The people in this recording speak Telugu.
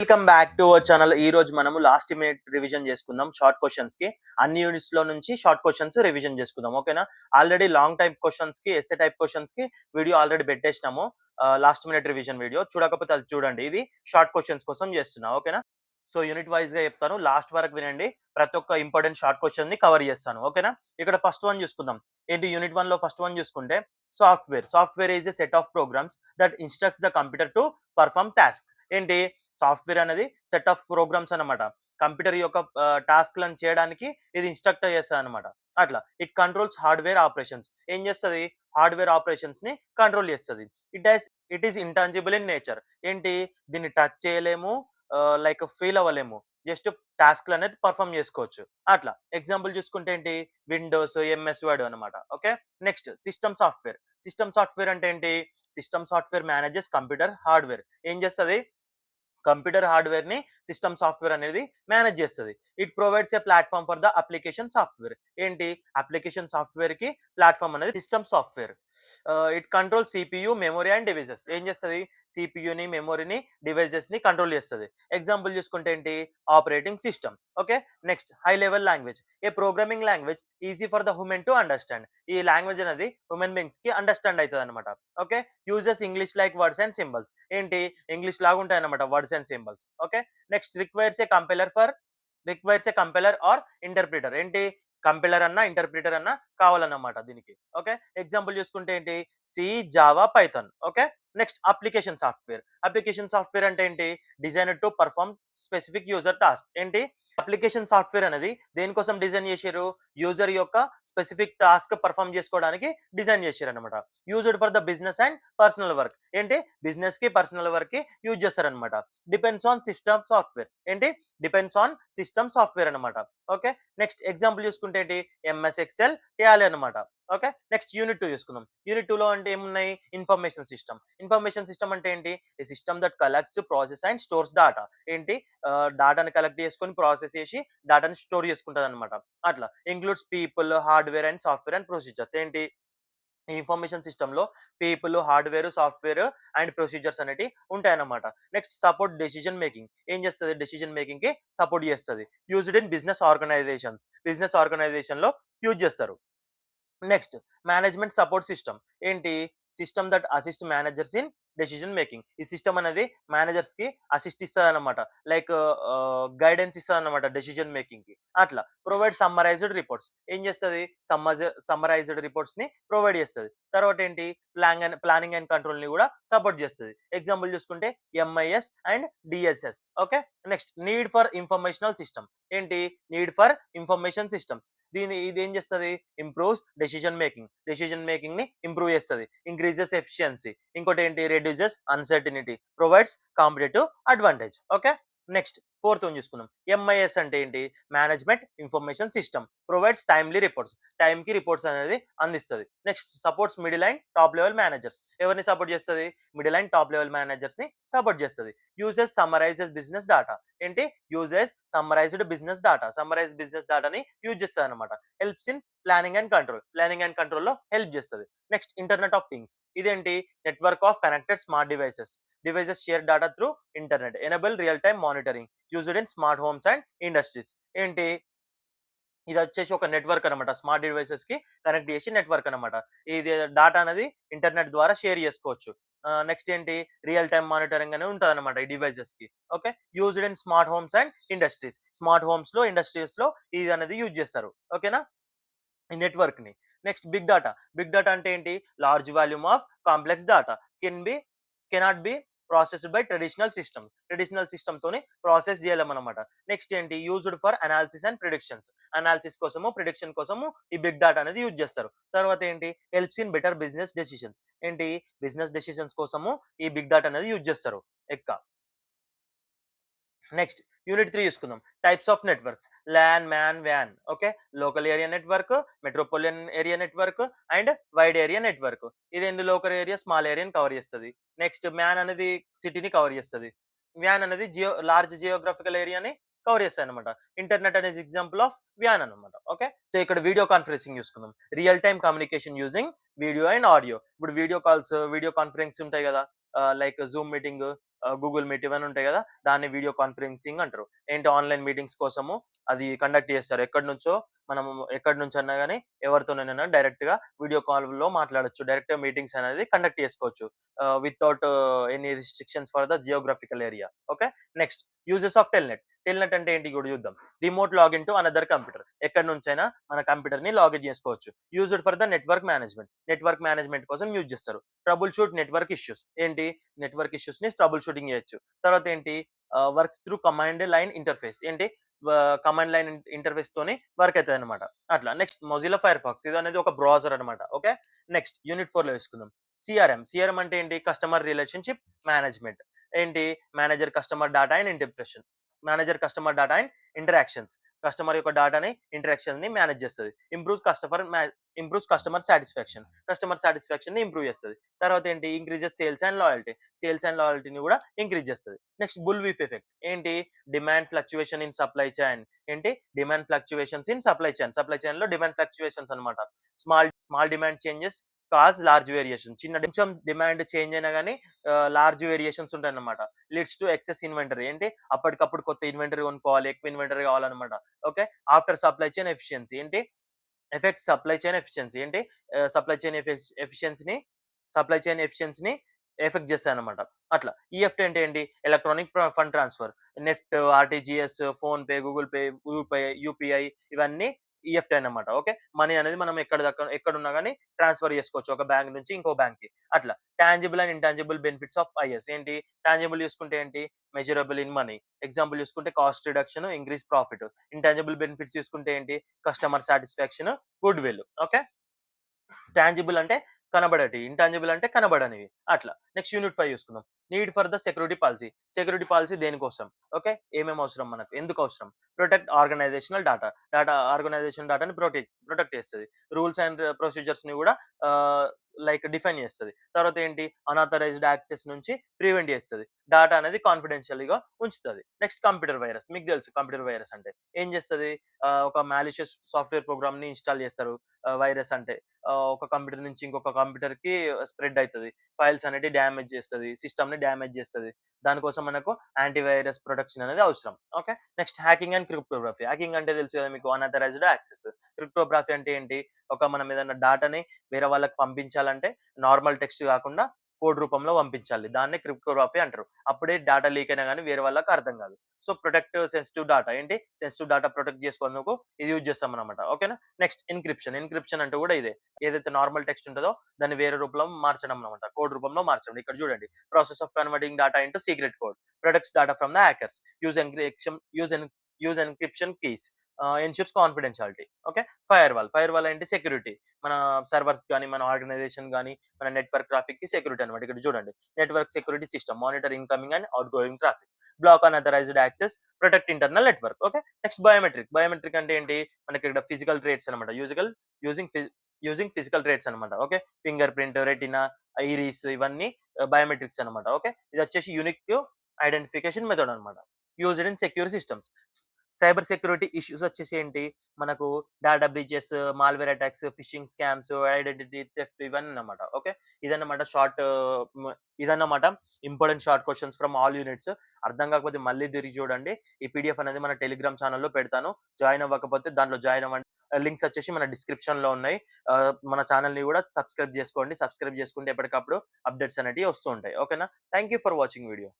Welcome back to our channel. ఈ రోజు మనము లాస్ట్ మినిట్ రివిజన్ చేసుకుందాం షార్ట్ క్వశ్చన్స్ కి. అన్ని యూనిట్స్ లో నుంచి షార్ట్ క్వశ్చన్స్ రివిజన్ చేసుకుందాం. ఓకేనా? ఆల్రెడీ లాంగ్ టైప్ క్వశ్చన్స్ కి, ఎస్ఏ టైప్ క్వశ్చన్స్ కి వీడియో ఆల్రెడీ పెట్టేసినాము. లాస్ట్ మినిట్ రివిజన్ వీడియో చూడకపోతే అది చూడండి. ఇది షార్ట్ క్వశ్చన్స్ కోసం చేస్తున్నా. ఓకేనా? సో యూనిట్ వైజ్ గా చెప్తాను, లాస్ట్ వరకు వినండి. ప్రతి ఒక్క ఇంపార్టెంట్ షార్ట్ క్వశ్చన్ ని కవర్ చేస్తాను. ఓకేనా? ఇక్కడ ఫస్ట్ వన్ చూసుకుందాం. ఏంటి యూనిట్ 1 లో ఫస్ట్ వన్ చూసుకుంటే, software is a set of programs that instructs the computer to perform task. ఏంటి? సాఫ్ట్వేర్ అనేది సెట్ ఆఫ్ ప్రోగ్రామ్స్ అన్నమాట. కంప్యూటర్ యొక్క టాస్క్లను చేయడానికి ఇది ఇన్స్ట్రక్ట్ చేస్తుంది అనమాట. అట్లా ఇట్ కంట్రోల్స్ హార్డ్వేర్ ఆపరేషన్స్. ఏం చేస్తుంది? హార్డ్వేర్ ఆపరేషన్స్ ని కంట్రోల్ చేస్తుంది. It is intangible in nature. ఏంటి? దీన్ని టచ్ చేయలేము, లైక్ ఫీల్ అవ్వలేము. జస్ట్ టాస్క్లు అనేది పర్ఫామ్ చేసుకోవచ్చు. అట్లా ఎగ్జాంపుల్ చూసుకుంటే ఏంటి? విండోస్, ఎంఎస్ వర్డ్ అనమాట. ఓకే, నెక్స్ట్ సిస్టమ్ సాఫ్ట్వేర్ అంటే ఏంటి? System software manages computer hardware. ఏం చేస్తుంది? కంప్యూటర్ హార్డ్వేర్ ని సిస్టమ్ సాఫ్ట్వేర్ అనేది మేనేజ్ చేస్తుంది. It provides a platform for the application software. ఏంటి? అప్లికేషన్ సాఫ్ట్వేర్ కి ప్లాట్ఫామ్ అనేది system software. It control CPU, memory and devices. ఏం చేస్తుంది? సిపియుని, మెమొరీని, డివైజెస్ ని కంట్రోల్ చేస్తుంది. ఎగ్జాంపుల్ చూసుకుంటే ఏంటి? Operating system. Okay, next high level language. A programming language easy for the human to understand. ఈ లాంగ్వేజ్ అనేది హ్యూమన్ బీయింగ్స్ కి అండర్స్టాండ్ అవుతుంది అనమాట. Okay, uses English like words and symbols. ఏంటి? ఇంగ్లీష్ లాగా ఉంటాయి అనమాట words and symbols. Okay, next requires a compiler or interpreter. ఏంటి? కంపైలర్ అన్న, ఇంటర్ప్రిటర్ అన్న కావాలన్నమాట దీనికి. ఓకే, ఎగ్జాంపుల్ చూసుకుంటే ఏంటి? C, Java, Python. Okay, next application software అంటే ఏంటి? Design to perform specific user task. ఏంటి? అప్లికేషన్ సాఫ్ట్వేర్ అనేది దేనికోసం డిజైన్ చేశారు? యూజర్ యొక్క స్పెసిఫిక్ టాస్క్ పర్ఫామ్ చేసుకోవడానికి డిజైన్ చేశారు అనమాట. Used for the business and personal work. ఏంటి? బిజినెస్ కి, పర్సనల్ వర్క్ కి యూజ్ చేస్తారనమాట. Depends on system software. ఏంటి? డిపెండ్స్ ఆన్ సిస్టమ్ సాఫ్ట్వేర్ అనమాట. ఓకే, నెక్స్ట్ ఎగ్జాంపుల్ చూసుకుంటే ఏంటి? ఎంఎస్ ఎక్సెల్, టాలీ అనమాట. ఓకే, నెక్స్ట్ యూనిట్ 2 చూసుకుందాం. యూనిట్ 2 లో అంటే ఏమున్నాయి? ఇన్ఫర్మేషన్ సిస్టమ్ అంటే ఏంటి? A system that collects, process and stores data. ఏంటి? డాటాని కలెక్ట్ చేసుకొని ప్రాసెస్ చేసి డాటాని స్టోర్ చేసుకుంటది అనమాట. అట్లా includes people, hardware and software and procedures. ఏంటి? ఈ ఇన్ఫర్మేషన్ సిస్టమ్ లో people, hardware, software and procedures అనేవి ఉంటాయన్నమాట. Next support decision making. ఏం చేస్తుంది? డెసిజన్ మేకింగ్ కి సపోర్ట్ చేస్తుంది. యూజ్డ్ ఇన్ బిజినెస్ ఆర్గనైజేషన్ లో యూజ్ చేస్తారు. Next management support system. ఏంటి? System that assist managers in decision making. ఈ సిస్టమ్ అనేది మేనేజర్స్ కి అసిస్ట్ ఇస్తుంది అనమాట. లైక్ గైడెన్స్ ఇస్తుంది అనమాట డెసిజన్ మేకింగ్ కి. అట్లా ప్రొవైడ్ సమ్మరైజ్డ్ రిపోర్ట్స్. ఏం చేస్తుంది? సమ్మరైజ్డ్ రిపోర్ట్స్ ని ప్రొవైడ్ చేస్తుంది. తర్వాత ఏంటి? ప్లానింగ్ అండ్ కంట్రోల్ ని కూడా సపోర్ట్ చేస్తుంది. ఎగ్జాంపుల్ చూసుకుంటే MIS and DSS. Okay, next need for informational system. ఏంటి? Need for information systems. ఇది ఏం చేస్తుంది? ఇంప్రూవ్స్ డెసిజన్ మేకింగ్ ని ఇంప్రూవ్ చేస్తుంది. Increases efficiency. ఇంకోటి ఏంటి? Reduces uncertainty, provides competitive advantage. Okay, next fourth one చూసుకుందాం. ఎంఐఎస్ అంటే ఏంటి? Management information system. Provides timely reports. Time కి రిపోర్ట్స్ అనేది అందిస్తుంది. Next supports middle and top level managers. ఎవరిని సపోర్ట్ చేస్తుంది? Middle and top level managers ని సపోర్ట్ చేస్తుంది. Uses summarises business data. ఏంటి? యూజెస్ సమ్మరైజ్డ్ బిజినెస్ డాటాని యూజ్ చేస్తుంది అనమాట. Helps in planning and control లో హెల్ప్ చేస్తుంది. Next internet of things. ఇదేంటి? Network of connected smart devices share data through internet. Enable real time monitoring. Used in smart homes and industries. ఏంటి? ఇది వచ్చేసి ఒక నెట్వర్క్ అనమాట. స్మార్ట్ డివైసెస్ కి కనెక్ట్ చేసి నెట్వర్క్ అనమాట. ఇది డేటా అనేది ఇంటర్నెట్ ద్వారా షేర్ చేసుకోవచ్చు. నెక్స్ట్ ఏంటి? రియల్ టైమ్ మానిటరింగ్ అనేది ఉంటుంది అనమాట ఈ డివైసెస్ కి. Okay, used in smart homes and industries. Smart homes లో, ఇండస్ట్రీస్ లో ఇది అనేది యూజ్ చేస్తారు. ఓకేనా? ఈ నెట్వర్క్ ని. నెక్స్ట్ బిగ్ డేటా అంటే ఏంటి? Large volume of complex data cannot be processed by traditional system తోని ప్రాసెస్ చేయలేమన్నమాట. నెక్స్ట్ ఏంటి? Used for analysis and analysis కోసము, ప్రిడిక్షన్ కోసము ఈ బిగ్ డేటా అనేది యూజ్ చేస్తారు. తర్వాత ఏంటి? Helps in better business decisions. ఏంటి? బిజినెస్ డెసిషన్స్ కోసము ఈ బిగ్ డేటా అనేది యూజ్ చేస్తారు. నెక్స్ట్ యూనిట్ 3 చూసుకుందాం. Types of networks. LAN, MAN, వ్యాన్. Okay, local area network, metropolitan area network and wide area network. ఇదేంటి? లోకల్ ఏరియా, స్మాల్ ఏరియాని కవర్ చేస్తుంది. నెక్స్ట్ మ్యాన్ అనేది సిటీని కవర్ చేస్తుంది. వ్యాన్ అనేది లార్జ్ జియోగ్రఫికల్ ఏరియాని కవర్ చేస్తాయి అనమాట. ఇంటర్నెట్ అనేది ఎగ్జాంపుల్ ఆఫ్ వ్యాన్ అనమాట. ఓకే, సో ఇక్కడ వీడియో కాన్ఫరెన్సింగ్ చూసుకుందాం. Real time communication using video and audio. ఇప్పుడు వీడియో కాన్ఫరెన్స్ ఉంటాయి కదా, like Zoom meeting, Google meet ఇవన్నీ ఉంటాయి కదా, దాన్ని వీడియో కాన్ఫరెన్సింగ్ అంటారు. ఏంటి ఆన్లైన్ మీటింగ్స్ కోసము అది కండక్ట్ చేస్తారు. ఎక్కడి నుంచో మనము ఎక్కడి నుంచన్నా గానీ ఎవరితోనైనా డైరెక్ట్‌గా వీడియో కాల్‌లో మాట్లాడొచ్చు. డైరెక్ట్‌గా మీటింగ్స్ అనేది కండక్ట్ చేసుకోవచ్చు. Without any restrictions for the geographical area. Okay. Next uses of Telnet. Telnet అంటే ఏంటి కూడా చూద్దాం. Remote login to another computer. ఎక్కడి నుంచైనా మన కంప్యూటర్‌ని లాగిన్ చేసుకోవచ్చు. Used for the network management. Network management కోసం యూజ్ చేస్తారు. Trouble shoot network issues. ఏంటి నెట్వర్క్ ఇష్యూస్‌ని ట్రబుల్ షూటింగ్ చేయొచ్చు. తర్వాత ఏంటి works through command line interface. ఏంటి కమాండ్ లైన్ ఇంటర్ఫేస్ తోని వర్క్ అయితదనమాట. అట్లా. నెక్స్ట్ మొజిల్లా ఫైర్ ఫాక్స్ ఇదనేది ఒక బ్రౌజర్ అనమాట. ఓకే. నెక్స్ట్ యూనిట్ 4లో తీసుకుందాం. సీఆర్ఎం. సీఆర్ఎం అంటే ఏంటి? Customer relationship management. ఏంటి? Manager customer data and interpretation. Manager customer data and interactions. Customer యొక్క డాటాని, ఇంటరాక్షన్‌ని మేనేజ్ చేస్తది. Improves customer satisfaction. కస్టమర్ సాటిస్ఫాక్షన్‌ని ఇంప్రూవ్ చేస్తది. తర్వాత ఏంటి? Increases sales and loyalty. Sales and లాయల్టీని కూడా ఇంక్రీజ్ చేస్తది. Next bullwhip effect. ఏంటి? Demand fluctuation in supply chain. ఏంటి? Demand fluctuations in supply chain. Supply చైన్‌లో డిమాండ్ ఫ్లక్చుయేషన్స్ అన్నమాట. Small demand changes cause large variation. కొంచెం డిమాండ్ చేంజ్ అయినా గానీ లార్జ్ వేరియేషన్స్ ఉంటాయన్నమాట. Leads to excess inventory. ఏంటి? అప్పటికప్పుడు కొత్త ఇన్వెంటరీ కొనుక్కోవాలి. ఎక్కువ ఇన్వెంటరీ కావాలన్నమాట. Okay. After supply chain efficiency. ఏంటి? Effects supply chain efficiency. ఏంటి? సప్లై చైన్ ఎఫిషియన్సీని సప్లై చైన్ ఎఫిషియన్సీని ఎఫెక్ట్ చేస్తాయన్నమాట. అట్లా. ఈఎఫ్టీ అంటే ఏంటి? Electronic fund transfer. NEFT, RTGS, PhonePe, Google Pay, UPI ఇవన్నీ ఈఎఫ్టీ అన్నమాట. ఓకే. మనీ అనేది మనం ఎక్కడున్నా గానీ ట్రాన్స్‌ఫర్ చేసుకోవచ్చు. ఒక బ్యాంక్ నుంచి ఇంకో బ్యాంక్‌కి. అట్లా. Tangible and intangible benefits of is. ఏంటి? టాంజిబుల్ చూసుకుంటే ఏంటి? Measurable in money. ఎగ్జాంపుల్ చూసుకుంటే cost reduction, increase profit. Intangible benefits చూసుకుంటే ఏంటి? Customer satisfaction, good will. Okay. Tangible అంటే కనబడేటివి. ఇంటాంజిబుల్ అంటే కనబడనివి. అట్లా. నెక్స్ట్ యూనిట్ 5 చూసుకుందాం. Need for the security policy. Security policy దేనికోసం? ఓకే. ఏమేమి అవసరం మనకు? ఎందుకు అవసరం? Protect organisational data. ఆర్గనైజేషన్ డాటాని ప్రొటెక్ట్ చేస్తది. రూల్స్ అండ్ ప్రొసీజర్స్‌ని కూడా ఆహ్, లైక్ డిఫైన్ చేస్తది. తర్వాత ఏంటి? అనాథరైజ్డ్ యాక్సెస్ నుంచి ప్రివెంట్ చేస్తది. డాటా అనేది కాన్ఫిడెన్షియల్‌గా ఉంచుతది. Next computer virus. మీకు తెలుసు కంప్యూటర్ వైరస్ అంటే. ఏం చేస్తది? ఒక మాలిషియస్ సాఫ్ట్‌వేర్ ప్రోగ్రామ్‌ని ఇన్‌స్టాల్ చేస్తారు. వైరస్ అంటే. ఒక కంప్యూటర్ నుంచి ఇంకొక కంప్యూటర్‌కి స్ప్రెడ్ అయితది. ఫైల్స్ అనేటివి డ్యామేజ్ చేస్తది. సిస్టమ్‌ని డ్యామేజ్ చేస్తది. దానికోసం మనకు యాంటీవైరస్ ప్రొటెక్షన్ అనేది అవసరం. Okay. Next hacking and cryptography. Hacking అంటే తెలుసు కదా మీకు అనాథరైజ్డ్ యాక్సెస్. క్రిప్టోగ్రఫీ అంటే ఏంటి? మనం ఏదైనా డాటాని వేరే వాళ్ళకి పంపించాలంటే నార్మల్ టెక్స్ట్ కాకుండా కోడ్ రూపంలో పంపించాలి. దాన్నే క్రిప్టోగ్రఫీ అంటారు. అప్పుడే డాటా లీక్ అయినా గానీ వేరే వాళ్ళకి అర్థం కాదు. So, protect sensitive data. ఏంటి? సెన్సిటివ్ డాటా ప్రొటెక్ట్ చేసుకునేందుకు ఇది యూజ్ చేస్తామన్నమాట. ఓకేనా? Next encryption. ఎన్క్రిప్షన్ అంటే కూడా ఇదే. ఏదైతే నార్మల్ టెక్స్ట్ ఉంటదో దాన్ని వేరే రూపంలో మార్చడం అన్నమాట. కోడ్ రూపంలో మార్చడం. ఇక్కడ చూడండి. Process of converting data into secret code. Protects data from the hackers. Use encryption keys. Ensures confidentiality. Okay. Firewall ఏంటి? సెక్యూరిటీ. మన సర్వర్స్ గాని, మన ఆర్గనైజేషన్ గాని, మన నెట్వర్క్ ట్రాఫిక్‌కి సెక్యూరిటీ అన్నమాట. ఇక్కడ చూడండి. Network security system. Monitor incoming and outgoing traffic. Block unauthorized access. Protect internal network. Okay. Next biometric. Biometric అంటే ఏంటి? మనకి ఇక్కడ ఫిజికల్ ట్రేట్స్ అన్నమాట. యూజింగ్ ఫిజికల్ ట్రేట్స్ అన్నమాట. Okay. Finger print, retina, iris ఇవన్నీ బయోమెట్రిక్స్ అన్నమాట. ఓకే. ఇదొచ్చేసి యూనిక్ ఐడెంటిఫికేషన్ మెథడ్ అన్నమాట. Used in secure systems. Cyber security issues వచ్చేసి ఏంటి? మనకు data breaches, malware attacks, phishing scams, identity theft ఇవన్నీ అన్నమాట. ఓకే. ఇదన్నమాట ఇదన్నమాట important short questions from all units. అర్థం కాకపోతే మళ్ళీ తిరిగి చూడండి. ఈ పీడీఎఫ్ అనేది మన టెలిగ్రామ్ ఛానెల్‌లో పెడతాను. జాయిన్ అవ్వకపోతే దాంట్లో జాయిన్ అవ్వండి. లింక్స్ వచ్చేసి మన డిస్క్రిప్షన్‌లో ఉన్నాయి. మన ఛానెల్‌ని కూడా సబ్స్క్రైబ్ చేసుకోండి. సబ్స్క్రైబ్ చేసుకుంటే ఎప్పటికప్పుడు అప్డేట్స్ అనేటివి వస్తూ ఉంటాయి. ఓకేనా? Thank you for watching video.